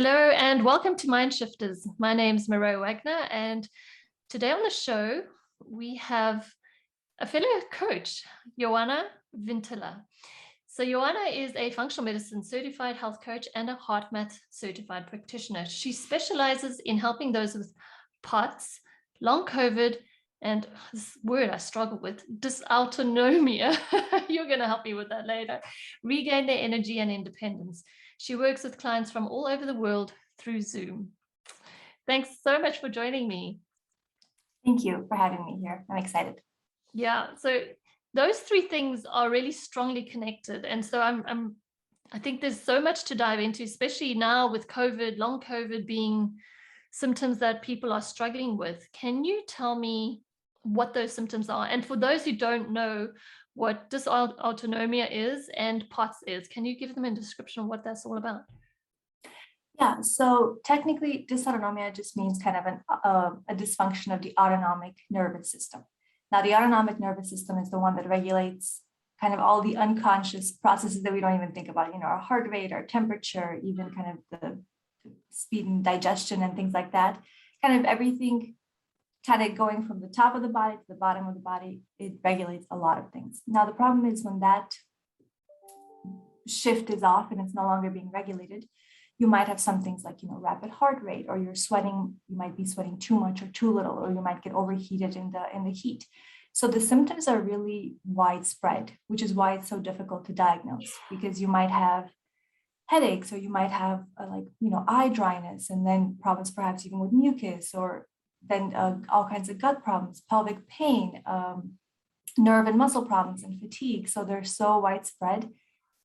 Hello and welcome to Mind Shifters. My name's Miro Wagner, and today on the show we have a fellow coach, Ioana Vintila. So Ioana is a functional medicine certified health coach and a HeartMath certified practitioner. She specializes in helping those with POTS, long COVID, and this word I struggle with, dysautonomia. You're going to help me with that later. Regain their energy and independence. She works with clients from all over the world through Zoom. Thanks so much for joining me. Thank you for having me here. I'm excited. Yeah, so those three things are really strongly connected. And so I think there's so much to dive into, especially now with COVID, long COVID being symptoms that people are struggling with. Can you tell me what those symptoms are? And for those who don't know what dysautonomia is and POTS is, can you give them a description of what that's all about? Yeah, so technically dysautonomia just means kind of a dysfunction of the autonomic nervous system. Now, the autonomic nervous system is the one that regulates kind of all the unconscious processes that we don't even think about, our heart rate, our temperature, even kind of the speed and digestion and things like that. Kind of everything kind of going from the top of the body to the bottom of the body, it regulates a lot of things. Now, the problem is when that shift is off and it's no longer being regulated, you might have some things like, rapid heart rate, or you're sweating, you might be sweating too much or too little, or you might get overheated in the heat. So the symptoms are really widespread, which is why it's so difficult to diagnose, because you might have headaches, or you might have eye dryness, and then problems perhaps even with mucus, or then all kinds of gut problems, pelvic pain, nerve and muscle problems, and fatigue. So they're so widespread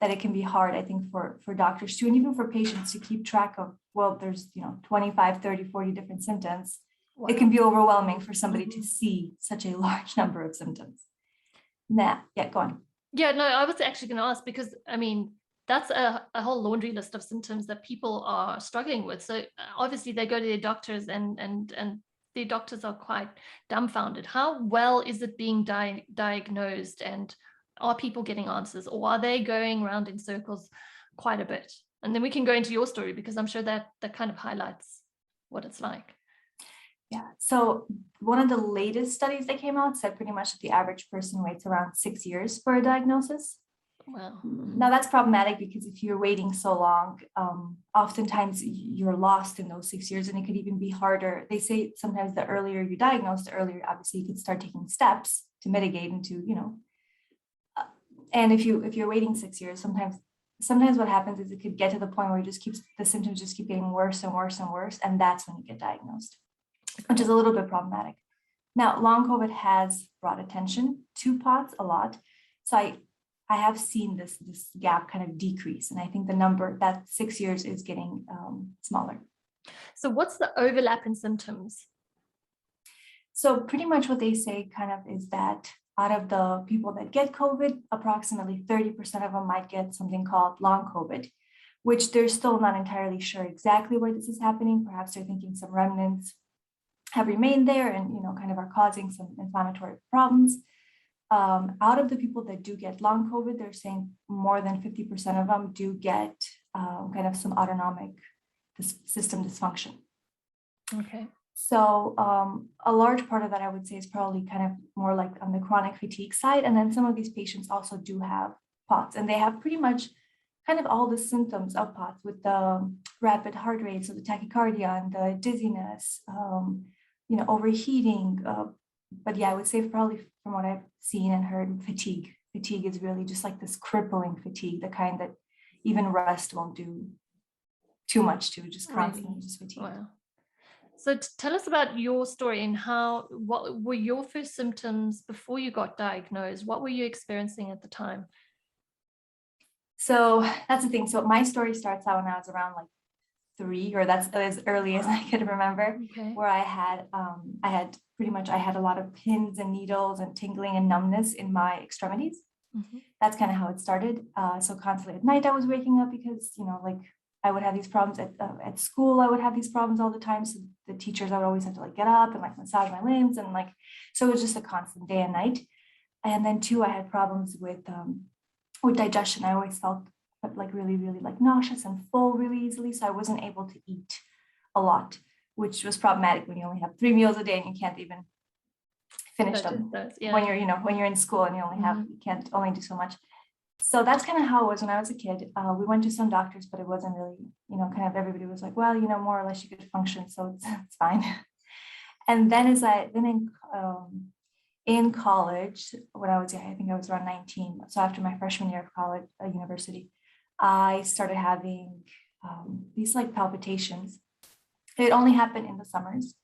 that it can be hard, I think, for doctors too, and even for patients to keep track of, well, there's 25, 30, 40 different symptoms. Wow. It can be overwhelming for somebody to see such a large number of symptoms. Yeah, go on. Yeah, no, I was actually going to ask, because that's a whole laundry list of symptoms that people are struggling with. So obviously they go to their doctors and the doctors are quite dumbfounded. How well is it being diagnosed, and are people getting answers, or are they going around in circles quite a bit? And then we can go into your story, because I'm sure that kind of highlights what it's like. Yeah, so one of the latest studies that came out said pretty much that the average person waits around 6 years for a diagnosis. Wow. Now that's problematic, because if you're waiting so long, oftentimes you're lost in those 6 years, and it could even be harder. They say sometimes the earlier you diagnose, the earlier obviously you could start taking steps to mitigate and to, and if you're waiting 6 years, sometimes what happens is it could get to the point where the symptoms just keep getting worse and worse and worse, and that's when you get diagnosed, which is a little bit problematic. Now, long COVID has brought attention to POTS a lot, so I have seen this gap kind of decrease, and I think the number, that 6 years, is getting smaller. So what's the overlap in symptoms? So pretty much what they say kind of is that out of the people that get COVID, approximately 30% of them might get something called long COVID, which they're still not entirely sure exactly where this is happening. Perhaps they're thinking some remnants have remained there and, kind of are causing some inflammatory problems. Out of the people that do get long COVID, they're saying more than 50% of them do get kind of some autonomic system dysfunction. Okay. So a large part of that, I would say, is probably kind of more like on the chronic fatigue side. And then some of these patients also do have POTS, and they have pretty much kind of all the symptoms of POTS, with the rapid heart rate, so the tachycardia and the dizziness, overheating. But yeah, I would say probably from what I've seen and heard, fatigue. Fatigue is really just like this crippling fatigue, the kind that even rest won't do too much to, just constantly just fatigue. Wow. So tell us about your story and what were your first symptoms before you got diagnosed? What were you experiencing at the time? So that's the thing. So my story starts out when I was around like 3, or that's as early as I could remember, where I had a lot of pins and needles and tingling and numbness in my extremities. Mm-hmm. That's kind of how it started. So constantly at night I was waking up because, I would have these problems at school. I would have these problems all the time. So the teachers, I would always have to get up and massage my limbs, and so it was just a constant day and night. And then 2, I had problems with digestion. I always felt like really, really like nauseous and full really easily. So I wasn't able to eat a lot, which was problematic when you only have 3 meals a day and you can't even finish them when you're, when you're in school and you only have, you can't only do so much. So that's kind of how it was when I was a kid. We went to some doctors, but it wasn't really, kind of everybody was like, well, more or less you could function, so it's fine. And then in college, when I was, I think I was around 19. So after my freshman year of college, university, I started having these like palpitations. It only happened in the summers.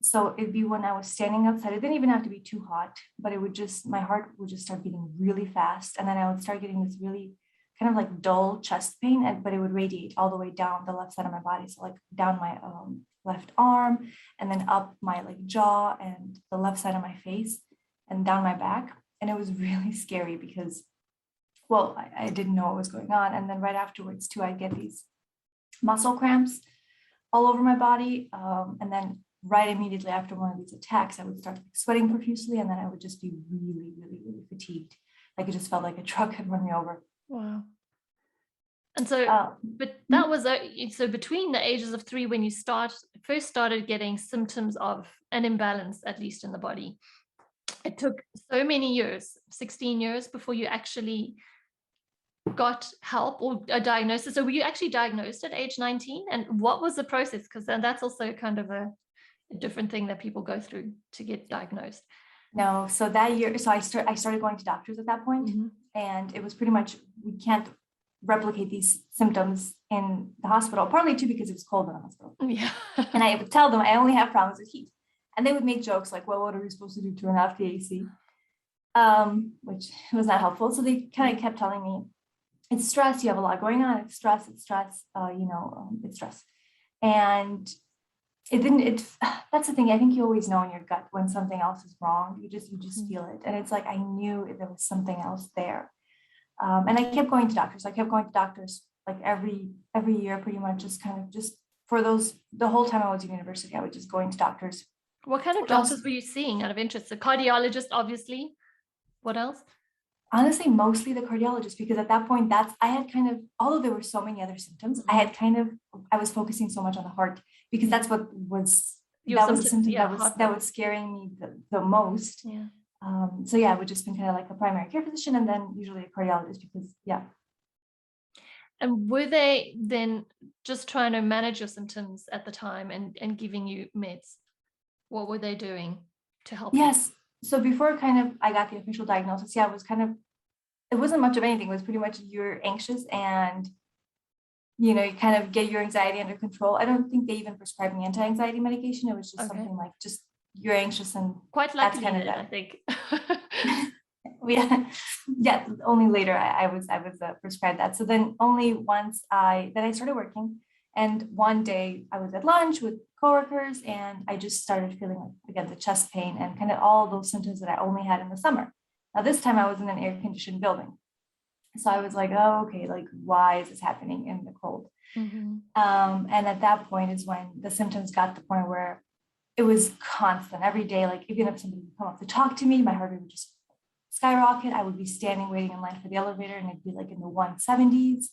So it'd be when I was standing outside. It didn't even have to be too hot, but it would just, my heart would just start beating really fast. And then I would start getting this really kind of like dull chest pain, but it would radiate all the way down the left side of my body. So like down my left arm, and then up my like jaw and the left side of my face and down my back. And it was really scary because, well, I didn't know what was going on. And then right afterwards too, I'd get these muscle cramps all over my body. And then right immediately after one of these attacks, I would start sweating profusely, and then I would just be really, really, really fatigued. Like it just felt like a truck had run me over. Wow. And so, but that was, so between the ages of 3, when you first started getting symptoms of an imbalance, at least in the body, it took so many years, 16 years, before you actually got help or a diagnosis. So were you actually diagnosed at age 19? And what was the process? Because then that's also kind of a different thing that people go through to get diagnosed. No, so that year, so I started going to doctors at that point, and it was pretty much, we can't replicate these symptoms in the hospital, partly too because it was cold in the hospital. Yeah. And I would tell them I only have problems with heat, and they would make jokes like, well, what are we supposed to do to turn off the AC? Which was not helpful. So they kind of kept telling me, it's stress, you have a lot going on, it's stress, it's stress. And that's the thing. I think you always know in your gut when something else is wrong. You just feel it. And it's like, I knew there was something else there. And I kept going to doctors. Like every year, pretty much, just for the whole time I was in university, I was just going to doctors. What kind of doctors were you seeing out of interest? The cardiologist, obviously. What else? Honestly, mostly the cardiologist, because at that point, I had kind of, although there were so many other symptoms, I was focusing so much on the heart, because that's what was, the symptom that was scaring me the most. Yeah. So yeah, it would just been kind of like a primary care physician, and then usually a cardiologist, because yeah. And were they then just trying to manage your symptoms at the time and giving you meds? What were they doing to help? Yes. So before I got the official diagnosis, yeah, it wasn't much of anything. It was pretty much you're anxious and, you kind of get your anxiety under control. I don't think they even prescribed me anti-anxiety medication. It was just something like just you're anxious, and quite lucky, kind of that. I think. Yeah. Only later I was prescribed that. So then only once I started working, and one day I was at lunch with coworkers, and I just started feeling like, again, the chest pain and kind of all those symptoms that I only had in the summer. Now this time I was in an air-conditioned building, so I was like, oh, okay, like why is this happening in the cold? And at that point is when the symptoms got to the point where it was constant every day. Like even if somebody would come up to talk to me, my heart rate would just skyrocket. I would be standing waiting in line for the elevator, and it'd be like in the 170s.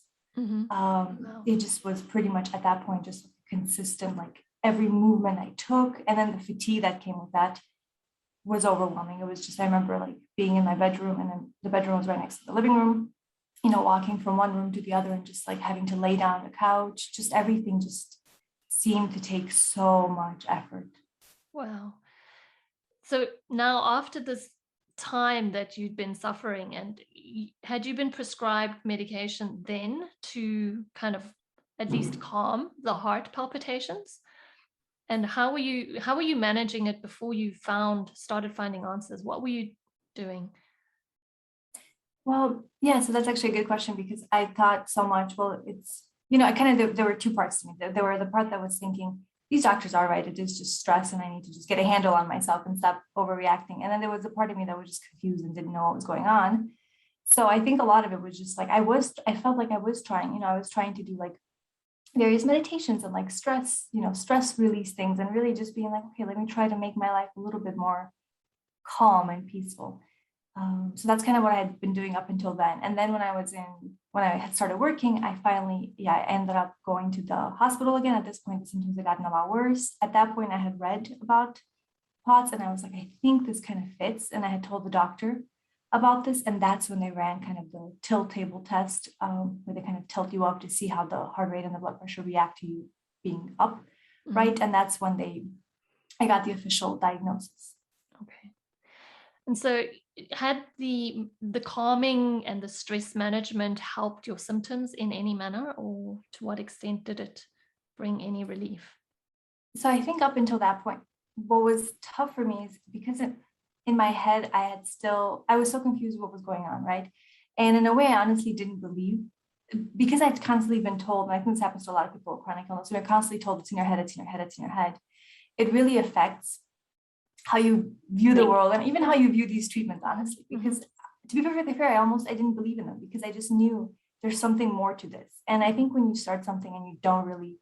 It just was pretty much at that point just consistent, like every movement I took, and then the fatigue that came with that was overwhelming. It was just, I remember like being in my bedroom, and then the bedroom was right next to the living room, walking from one room to the other, and just like having to lay down on the couch, just everything just seemed to take so much effort. Wow. So now after this time that you'd been suffering, and had you been prescribed medication then to kind of at least calm the heart palpitations? And how were you managing it before you started finding answers? What were you doing? Well, yeah, so that's actually a good question, because I thought so much, well, it's, there were 2 parts to me. There were the part that was thinking, these doctors are right, it is just stress, and I need to just get a handle on myself and stop overreacting. And then there was a part of me that was just confused and didn't know what was going on. So I think a lot of it was just like, I felt like I was trying, I was trying to do like various meditations and like stress release things, and really just being like, okay, let me try to make my life a little bit more calm and peaceful. So that's kind of what I had been doing up until then. And then when I had started working, I ended up going to the hospital again. At this point, the symptoms had gotten a lot worse. At that point, I had read about POTS and I was like, I think this kind of fits. And I had told the doctor about this. And that's when they ran kind of the tilt table test, where they kind of tilt you up to see how the heart rate and the blood pressure react to you being up, right? And that's when I got the official diagnosis. Okay. And so had the calming and the stress management helped your symptoms in any manner, or to what extent did it bring any relief? So I think up until that point, what was tough for me is because in my head, I was so confused what was going on, right? And in a way, I honestly didn't believe, because I'd constantly been told, and I think this happens to a lot of people with chronic illness, we're constantly told it's in your head, it's in your head, it's in your head. It really affects how you view the world and even how you view these treatments, honestly, because to be perfectly fair, I didn't believe in them because I just knew there's something more to this. And I think when you start something and you don't really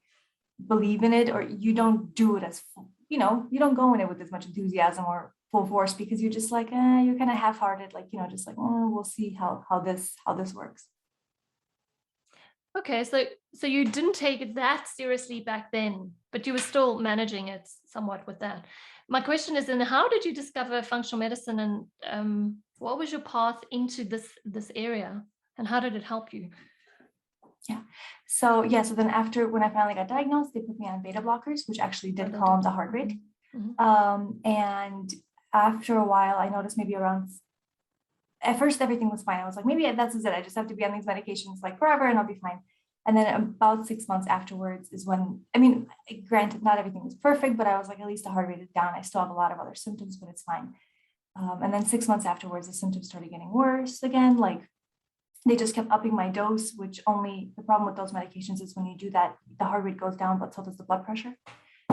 believe in it, or you don't do it as, you don't go in it with as much enthusiasm or full force, because you're just like, you're kind of half-hearted, like, just like, oh, we'll see how this works. Okay, so you didn't take it that seriously back then, but you were still managing it somewhat with that. My question is, then how did you discover functional medicine, and what was your path into this area, and how did it help you? So then after, when I finally got diagnosed, they put me on beta blockers, which actually did calm the heart rate. And after a while, I noticed maybe at first everything was fine. I was like, maybe that's it. I just have to be on these medications like forever and I'll be fine. And then about 6 months afterwards is when, granted, not everything was perfect, but I was like, at least the heart rate is down. I still have a lot of other symptoms, but it's fine. And then 6 months afterwards, the symptoms started getting worse again. Like, they just kept upping my dose, the problem with those medications is when you do that, the heart rate goes down, but so does the blood pressure.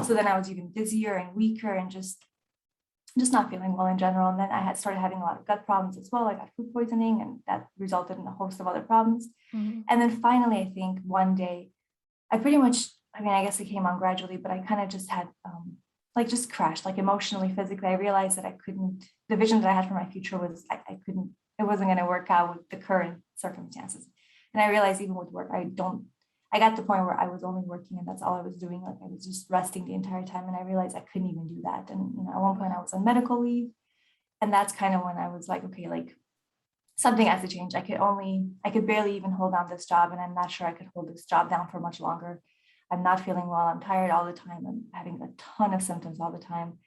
So then I was even dizzier and weaker and just not feeling well in general. And then I had started having a lot of gut problems as well. I got food poisoning, and that resulted in a host of other problems. And then finally, I think one day, I pretty much, I guess it came on gradually, but I kind of just had, just crashed, like emotionally, physically. I realized that the vision that I had for my future was, it wasn't going to work out with the current circumstances. And I realized even with work, I got to the point where I was only working and that's all I was doing. Like, I was just resting the entire time. And I realized I couldn't even do that. And, at one point I was on medical leave. And that's kind of when I was like, okay, like, something has to change. I could barely even hold down this job. And I'm not sure I could hold this job down for much longer. I'm not feeling well. I'm tired all the time. I'm having a ton of symptoms all the time.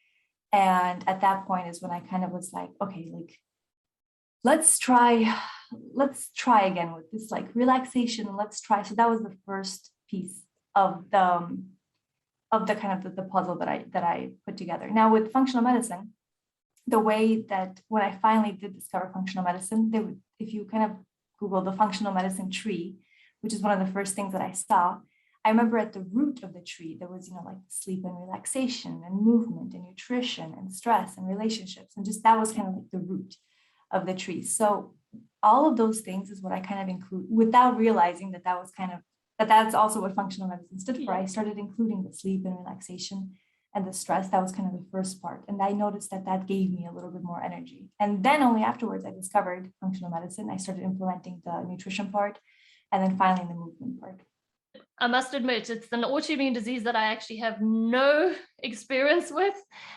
And at that point is when I kind of was like, okay, like, let's try again with this, like, relaxation. Let's try. So that was the first piece of the kind of the puzzle that I put together. Now with functional medicine, the way that when I finally did discover functional medicine, if you kind of Google the functional medicine tree, which is one of the first things that I saw, I remember at the root of the tree, there was, like sleep and relaxation and movement and nutrition and stress and relationships. And just that was kind of like the root of the tree. So all of those things is what I kind of include without realizing that's also what functional medicine stood for. I started including the sleep and relaxation and the stress. That was kind of the first part. And I noticed that gave me a little bit more energy. And then only afterwards I discovered functional medicine. I started implementing the nutrition part, and then finally the movement part. I must admit, it's an autoimmune disease that I actually have no experience with.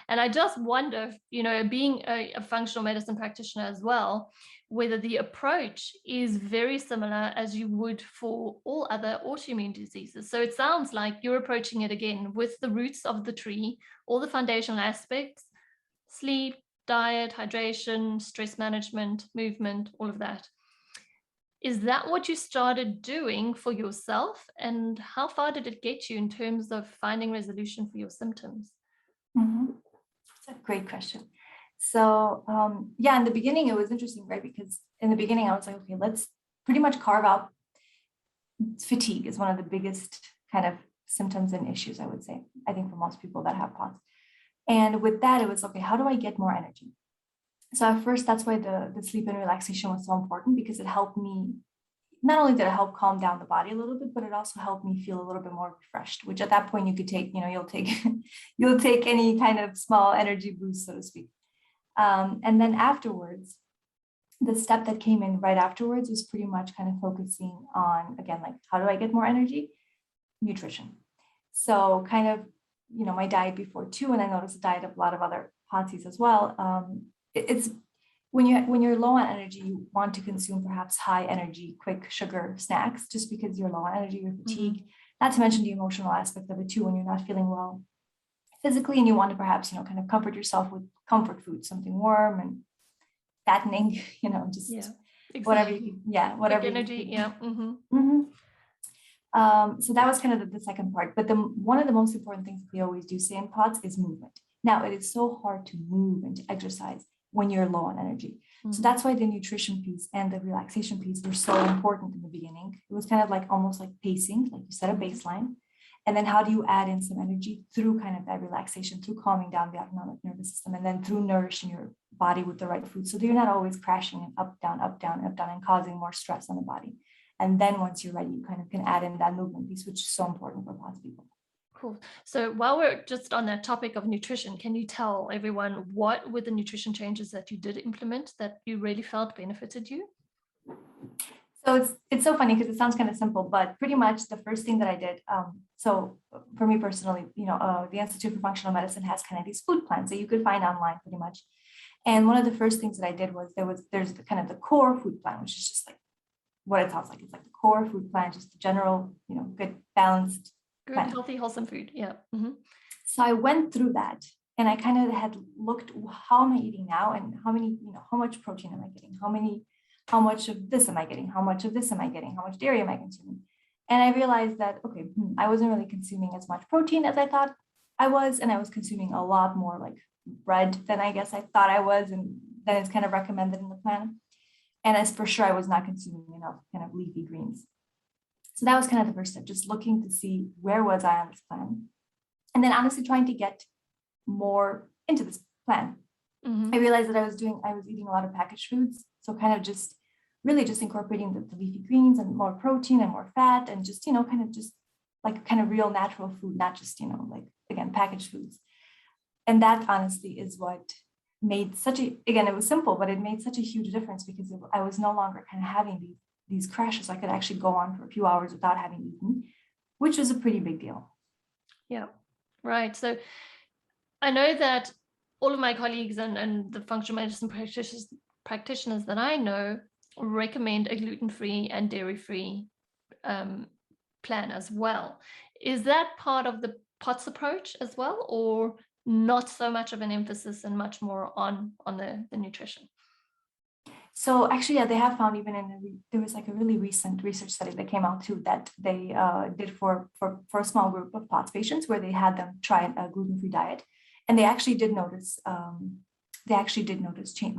And I just wonder, being a functional medicine practitioner as well, whether the approach is very similar as you would for all other autoimmune diseases. So it sounds like you're approaching it again with the roots of the tree, all the foundational aspects: sleep, diet, hydration, stress management, movement, all of that. Is that what you started doing for yourself? And how far did it get you in terms of finding resolution for your symptoms? That's a great question. So in the beginning, it was interesting, right? Because in the beginning, I was like, okay, let's pretty much carve out fatigue is one of the biggest kind of symptoms and issues, I would say, I think for most people that have POTS. And with that, it was, okay, how do I get more energy? So at first, that's why the sleep and relaxation was so important, because it helped me, not only did it help calm down the body a little bit, but it also helped me feel a little bit more refreshed, which at that point you could take, you'll take any kind of small energy boost, so to speak. And then afterwards, the step that came in right afterwards was pretty much kind of focusing on, again, like, how do I get more energy? Nutrition. So kind of, my diet before too, and I noticed the diet of a lot of other Potsies as well. It's when you're low on energy, you want to consume perhaps high energy, quick sugar snacks, just because you're low on energy, you're fatigued. Not to mention the emotional aspect of it too, when you're not feeling well physically, and you want to perhaps, kind of comfort yourself with comfort food, something warm and fattening, just exactly. whatever you can, whatever quick energy, So that was kind of the second part. But one of the most important things we always do say in POTS is movement. Now, it is so hard to move and to exercise when you're low on energy. So that's why the nutrition piece and the relaxation piece were so important in the beginning. It was kind of like almost like pacing, like you set a baseline. And then how do you add in some energy through kind of that relaxation, through calming down the autonomic nervous system, and then through nourishing your body with the right food. So that you're not always crashing and up, down, up, down, up, down, and causing more stress on the body. And then once you're ready, you kind of can add in that movement piece, which is so important for POTS people. Cool. So while we're just on that topic of nutrition, can you tell everyone what were the nutrition changes that you did implement that you really felt benefited you? So it's so funny because it sounds kind of simple, but pretty much the first thing that I did, so for me personally, the Institute for Functional Medicine has kind of these food plans that you could find online pretty much. And one of the first things that I did was there's kind of the core food plan, which is just like what it sounds like. It's like the core food plan, just the general, good, balanced, good, healthy, wholesome food. Yeah. So I went through that and I kind of had looked, how am I eating now? And how much protein am I getting? How much of this am I getting? How much of this am I getting? How much dairy am I consuming? And I realized that, okay, I wasn't really consuming as much protein as I thought I was. And I was consuming a lot more like bread than I guess I thought I was. And then it's kind of recommended in the plan. And as for sure, I was not consuming enough kind of leafy greens. So that was kind of the first step, just looking to see where was I on this plan. And then honestly trying to get more into this plan. I realized that I was eating a lot of packaged foods. So kind of just really just incorporating the leafy greens and more protein and more fat and just, kind of just like kind of real natural food, not just, like, again, packaged foods. And that honestly is what made it was simple, but it made such a huge difference because I was no longer kind of having these crashes. I could actually go on for a few hours without having eaten, which was a pretty big deal. Yeah, right. So I know that all of my colleagues and the functional medicine practitioners that I know recommend a gluten-free and dairy-free plan as well. Is that part of the POTS approach as well, or not so much of an emphasis and much more on the nutrition? So actually, yeah, they have found even there was like a really recent research study that came out too that they did for a small group of POTS patients where they had them try a gluten-free diet, and they actually did notice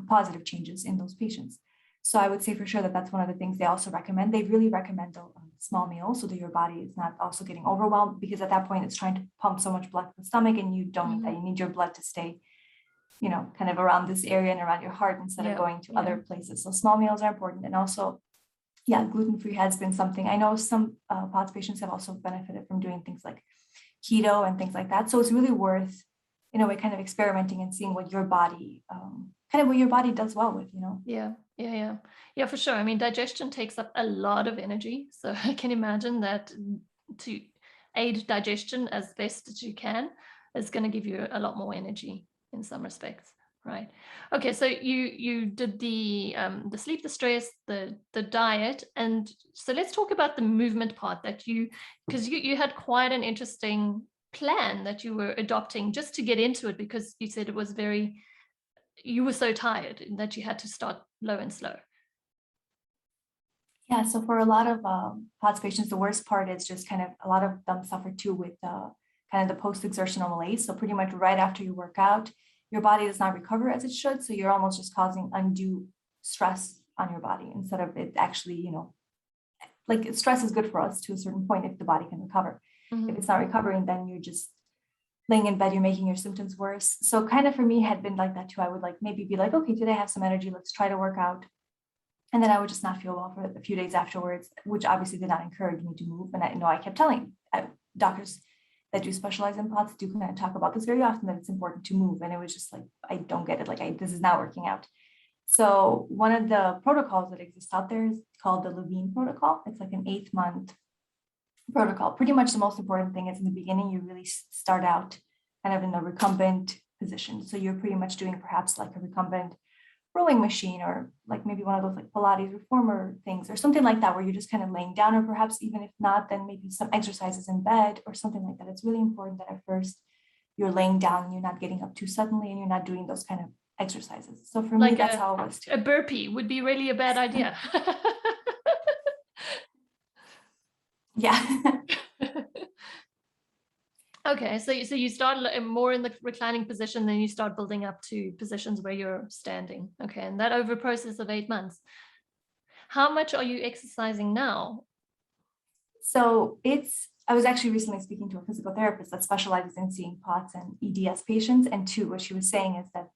positive changes in those patients. So I would say for sure that that's one of the things they also recommend. They really recommend a small meal so that your body is not also getting overwhelmed, because at that point it's trying to pump so much blood to the stomach, and you don't need that. You need your blood to stay, kind of around this area and around your heart instead of going to other places. So small meals are important. And also, gluten-free has been something. I know some POTS patients have also benefited from doing things like keto and things like that. So it's really worth, in a way, kind of experimenting and seeing what your body, does well with, Yeah, for sure. I mean, digestion takes up a lot of energy. So I can imagine that to aid digestion as best as you can is going to give you a lot more energy in some respects, right? Okay, so you did the sleep, the stress, the diet, and so let's talk about the movement part because you had quite an interesting plan that you were adopting just to get into it, because you said you were so tired that you had to start low and slow. Yeah, so for a lot of POTS patients, the worst part is just kind of a lot of them suffer too with kind of the post-exertional malaise. So pretty much right after you work out, your body does not recover as it should. So you're almost just causing undue stress on your body instead of it actually, like stress is good for us to a certain point if the body can recover. If it's not recovering, then you're just laying in bed, you're making your symptoms worse. So kind of for me had been like that too. I would like maybe be like, okay, today I have some energy, let's try to work out. And then I would just not feel well for a few days afterwards, which obviously did not encourage me to move. And I kept telling doctors that do specialize in POTS do kind of talk about this very often, that it's important to move. And it was just like, I don't get it. Like, this is not working out. So one of the protocols that exists out there is called the Levine protocol. It's like an 8-month protocol. Pretty much the most important thing is in the beginning, you really start out kind of in the recumbent position. So you're pretty much doing perhaps like a recumbent rowing machine, or like maybe one of those like Pilates reformer things or something like that, where you're just kind of laying down, or perhaps even if not, then maybe some exercises in bed or something like that. It's really important that at first you're laying down and you're not getting up too suddenly and you're not doing those kind of exercises. So for me, that's how it was too. A burpee would be really a bad idea. Yeah. Okay, so you start more in the reclining position, then you start building up to positions where you're standing. Okay, and that over a process of 8 months. How much are you exercising now? So I was actually recently speaking to a physical therapist that specializes in seeing POTS and EDS patients. And what she was saying is that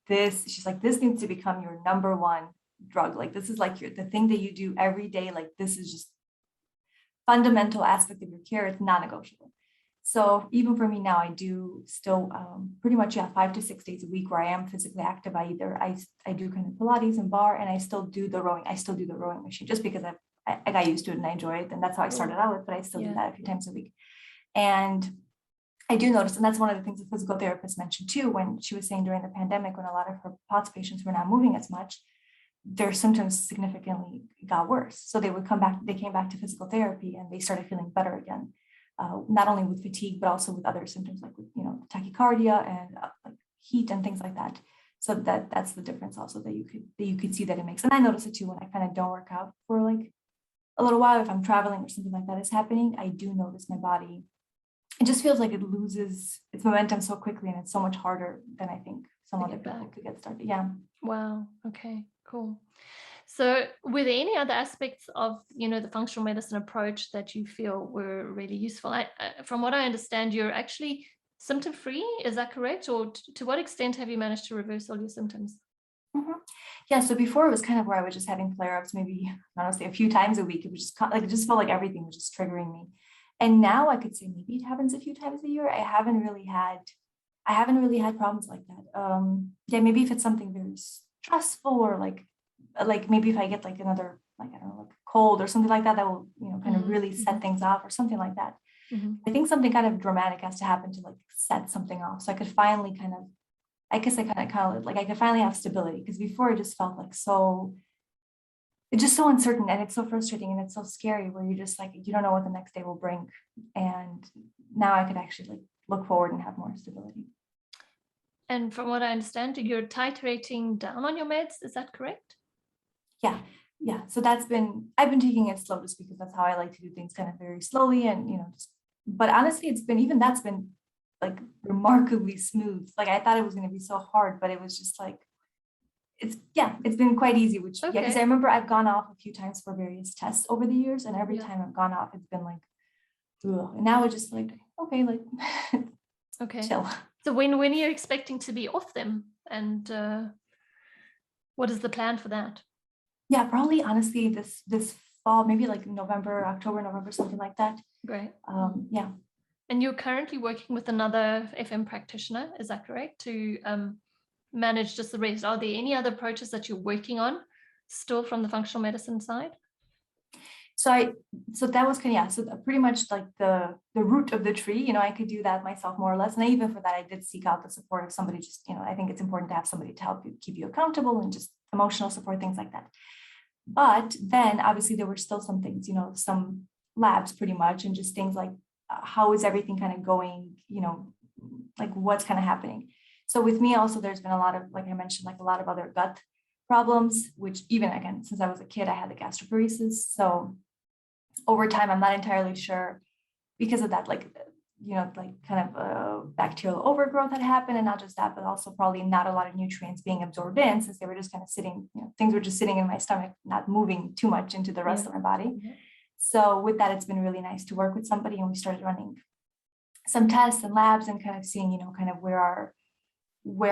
she's like, this needs to become your number one drug. Like, this is like the thing that you do every day. Like, this is just fundamental aspect of your care. It's non-negotiable. So even for me now, I do still pretty much 5 to 6 days a week where I am physically active. I do kind of Pilates and bar, and I still do the rowing. I still do the rowing machine just because I got used to it and I enjoy it. And that's how I started out with, but I still do that a few times a week. And I do notice, and that's one of the things the physical therapist mentioned too, when she was saying during the pandemic, when a lot of her POTS patients were not moving as much, their symptoms significantly got worse. So they came back to physical therapy and they started feeling better again. Not only with fatigue, but also with other symptoms like, tachycardia and like heat and things like that. So that's the difference also that you could see that it makes. And I notice it too when I kind of don't work out for like a little while. If I'm traveling or something like that is happening, I do notice my body. It just feels like it loses its momentum so quickly, and it's so much harder than I think some other people could get started. Yeah. Wow. Okay, cool. So were there any other aspects of, the functional medicine approach that you feel were really useful? From what I understand, you're actually symptom-free, is that correct? Or to what extent have you managed to reverse all your symptoms? Mm-hmm. Yeah, so before it was kind of where I was just having flare-ups, maybe honestly a few times a week. It was just like, it just felt like everything was just triggering me. And now I could say maybe it happens a few times a year. I haven't really had problems like that. Yeah, maybe if it's something very stressful, or like maybe if I get like another, like, I don't know, like cold or something like that, that will, kind of really set things off or something like that. I think something kind of dramatic has to happen to like set something off. So I could finally kind of, I guess I kind of like, I could finally have stability, because before it just felt like it's just so uncertain, and it's so frustrating, and it's so scary, where you're just like, you don't know what the next day will bring. And now I could actually like look forward and have more stability. And from what I understand, you're titrating down on your meds, is that correct? Yeah. So I've been taking it slow, just because that's how I like to do things, kind of very slowly. And, but honestly, that's been like remarkably smooth. Like, I thought it was going to be so hard, but it was just like, it's been quite easy, because I remember I've gone off a few times for various tests over the years, and every time I've gone off, it's been like, ugh. And now it's just like, okay, like, okay, chill. So when are you expecting to be off them, and what is the plan for that? Yeah, probably honestly this fall, maybe like October, November, something like that. Great. Yeah. And you're currently working with another FM practitioner, is that correct? To manage just the rest. Are there any other approaches that you're working on still from the functional medicine side? So that was pretty much like the root of the tree. I could do that myself more or less. And even for that, I did seek out the support of somebody. Just, I think it's important to have somebody to help you, keep you accountable, and just emotional support, things like that. But then obviously there were still some things, some labs pretty much, and just things like how is everything kind of going, like what's kind of happening. So with me also, there's been a lot of, like I mentioned, like a lot of other gut problems, which even again, since I was a kid, I had the gastroparesis. So over time, I'm not entirely sure, because of that, like, like kind of bacterial overgrowth had happened, and not just that, but also probably not a lot of nutrients being absorbed in, since they were just kind of sitting, things were just sitting in my stomach, not moving too much into the rest of my body. So with that, it's been really nice to work with somebody, and we started running some tests and labs, and kind of seeing, kind of where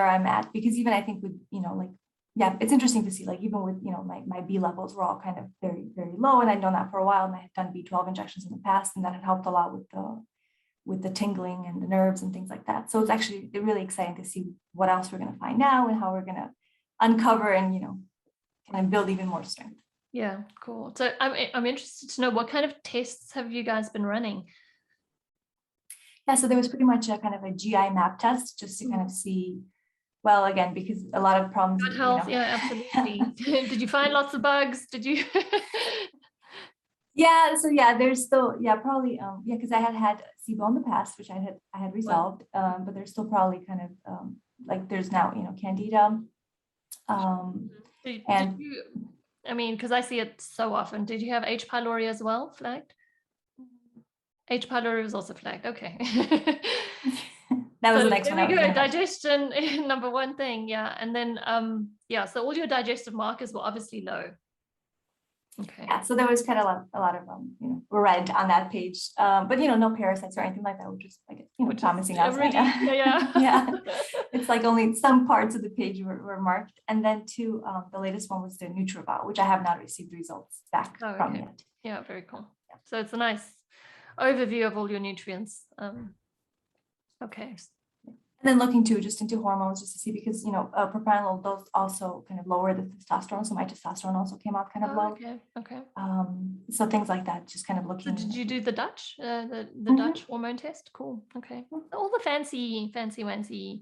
I'm at, because even I think with, like, yeah, it's interesting to see, like, even with, my B levels were all kind of very, very low, and I'd known that for a while, and I had done B12 injections in the past, and that had helped a lot with the tingling and the nerves and things like that. So it's actually really exciting to see what else we're going to find now, and how we're going to uncover and, kind of build even more strength. Yeah, cool. So I'm interested to know, what kind of tests have you guys been running? Yeah, so there was pretty much a kind of a GI map test just to kind of see, well, again, because a lot of problems. Gut health, yeah, absolutely. Did you find lots of bugs? Did you? Yeah, so yeah, there's still, yeah, probably, yeah, because I had SIBO in the past, which I had resolved, but there's still probably kind of like there's now, Candida. Did And you, I mean, because I see it so often, did you have H. pylori as well flagged? H. pylori was also flagged. Okay. that was So the next there one I we was go. going to mention. Digestion, number one thing. Yeah. And then, yeah, so all your digestive markers were obviously low. Okay. Yeah, so there was kind of a lot of red on that page, but no parasites or anything like that, which is like promising us. Yeah. Yeah, it's like only some parts of the page were marked, and then the latest one was the NutriVal, which I have not received results back from yet. Yeah, very cool. Yeah. So it's a nice overview of all your nutrients. Okay. And then looking just into hormones, just to see, because propranolol does also kind of lower the testosterone, so my testosterone also came out kind of low. Okay. So things like that, just kind of looking. So did you do the Dutch, the Dutch hormone test? Cool. Okay. All the fancy wancy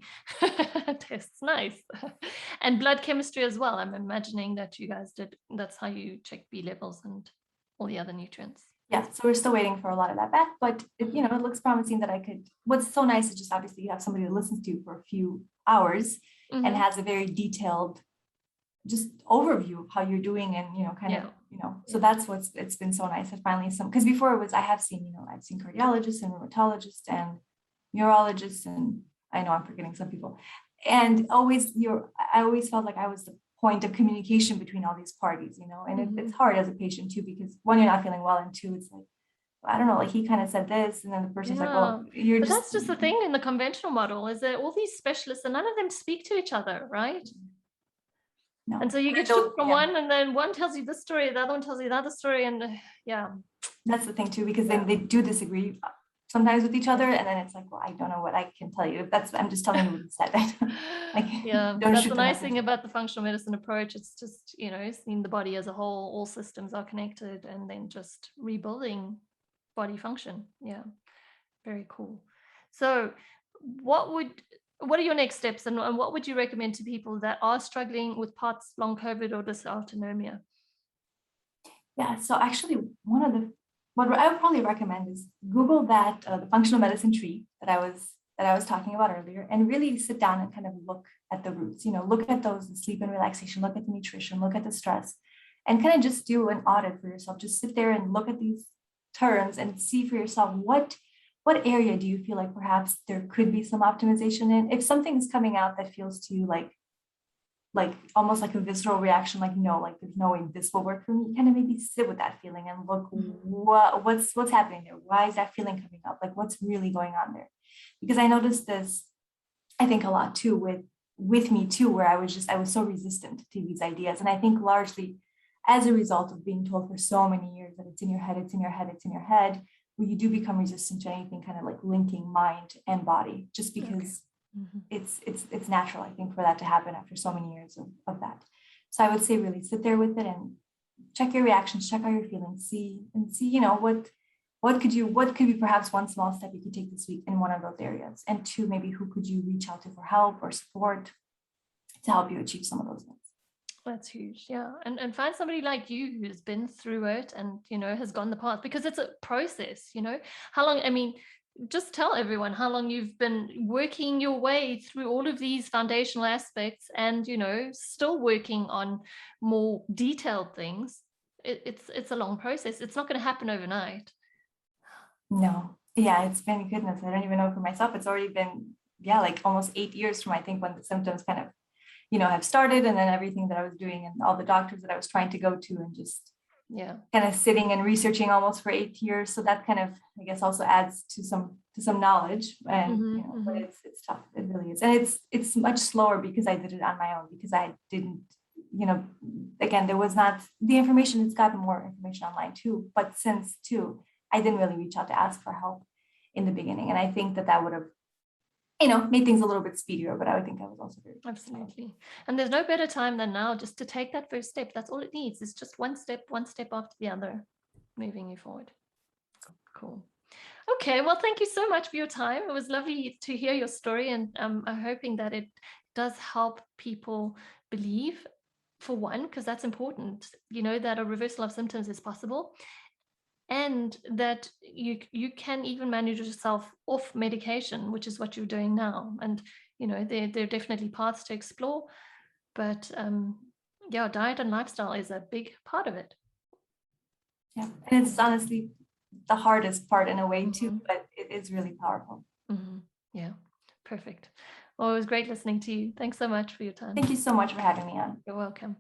tests, nice. And blood chemistry as well. I'm imagining that you guys did. That's how you check B levels and all the other nutrients. Yeah, so we're still waiting for a lot of that back, but it looks promising that I could. What's so nice is just obviously you have somebody to listen to for a few hours and has a very detailed just overview of how you're doing, and so that's it's been so nice that finally because before it was, I've seen cardiologists and rheumatologists and neurologists, and I know I'm forgetting some people, and I always felt like I was the point of communication between all these parties, and it's hard as a patient too, because one, you're not feeling well, and two, it's like, I don't know, like he kind of said this, and then the person's like, well, but that's just the thing in the conventional model, is that all these specialists and none of them speak to each other, right? No. And so you get shook from one, and then one tells you this story, the other one tells you the other story, and that's the thing too, because then they do disagree sometimes with each other, and then it's like, well, I don't know what I can tell you. I'm just telling you what you said. That's the nice thing about the functional medicine approach. It's just seeing the body as a whole, all systems are connected, and then just rebuilding body function. Yeah, very cool. So what are your next steps, and what would you recommend to people that are struggling with POTS, long COVID, or dysautonomia? Yeah, so actually what I would probably recommend is Google that the functional medicine tree that I was talking about earlier, and really sit down and kind of look at the roots, look at those, the sleep and relaxation, look at the nutrition, look at the stress, and kind of just do an audit for yourself. Just sit there and look at these terms and see for yourself what area do you feel like perhaps there could be some optimization in. If something is coming out that feels to you like almost like a visceral reaction, like no, like there's no way this will work for me, kind of maybe sit with that feeling and look what's happening there. Why is that feeling coming up? Like what's really going on there? Because I noticed this, I think, a lot too with me too, where I was so resistant to these ideas. And I think largely as a result of being told for so many years that it's in your head, where you do become resistant to anything kind of like linking mind and body, just because it's natural, I think, for that to happen after so many years of that. So I would say really sit there with it and check your reactions, check how you're feeling, see, what could be perhaps one small step you could take this week in one of those areas, and two, maybe who could you reach out to for help or support to help you achieve some of those things. That's huge. Yeah. And find somebody like you who's been through it and, has gone the path, because it's a process, how long, just tell everyone how long you've been working your way through all of these foundational aspects, and, still working on more detailed things. It's a long process. It's not going to happen overnight. No. Yeah, it's been, goodness, I don't even know for myself. It's already been, like almost 8 years from, I think, when the symptoms kind of, have started, and then everything that I was doing and all the doctors that I was trying to go to, and just kind of sitting and researching almost for 8 years. So that kind of, I guess, also adds to some knowledge, and but it's tough. It really is. And it's much slower because I did it on my own, because I didn't, again, there was not the information. It's gotten more information online too, but since too, I didn't really reach out to ask for help in the beginning. And I think that would have made things a little bit speedier, but I would think I was also very Absolutely. And there's no better time than now just to take that first step. That's all it needs. It's just one step after the other, moving you forward. Cool. Okay, well, thank you so much for your time. It was lovely to hear your story, and I'm hoping that it does help people believe, for one, because that's important, that a reversal of symptoms is possible, and that you can even manage yourself off medication, which is what you're doing now. And there are definitely paths to explore, but yeah, diet and lifestyle is a big part of it. Yeah, and it's honestly the hardest part in a way too, but it is really powerful. Yeah, perfect. Well, it was great listening to you. Thanks so much for your time. Thank you so much for having me on. You're welcome.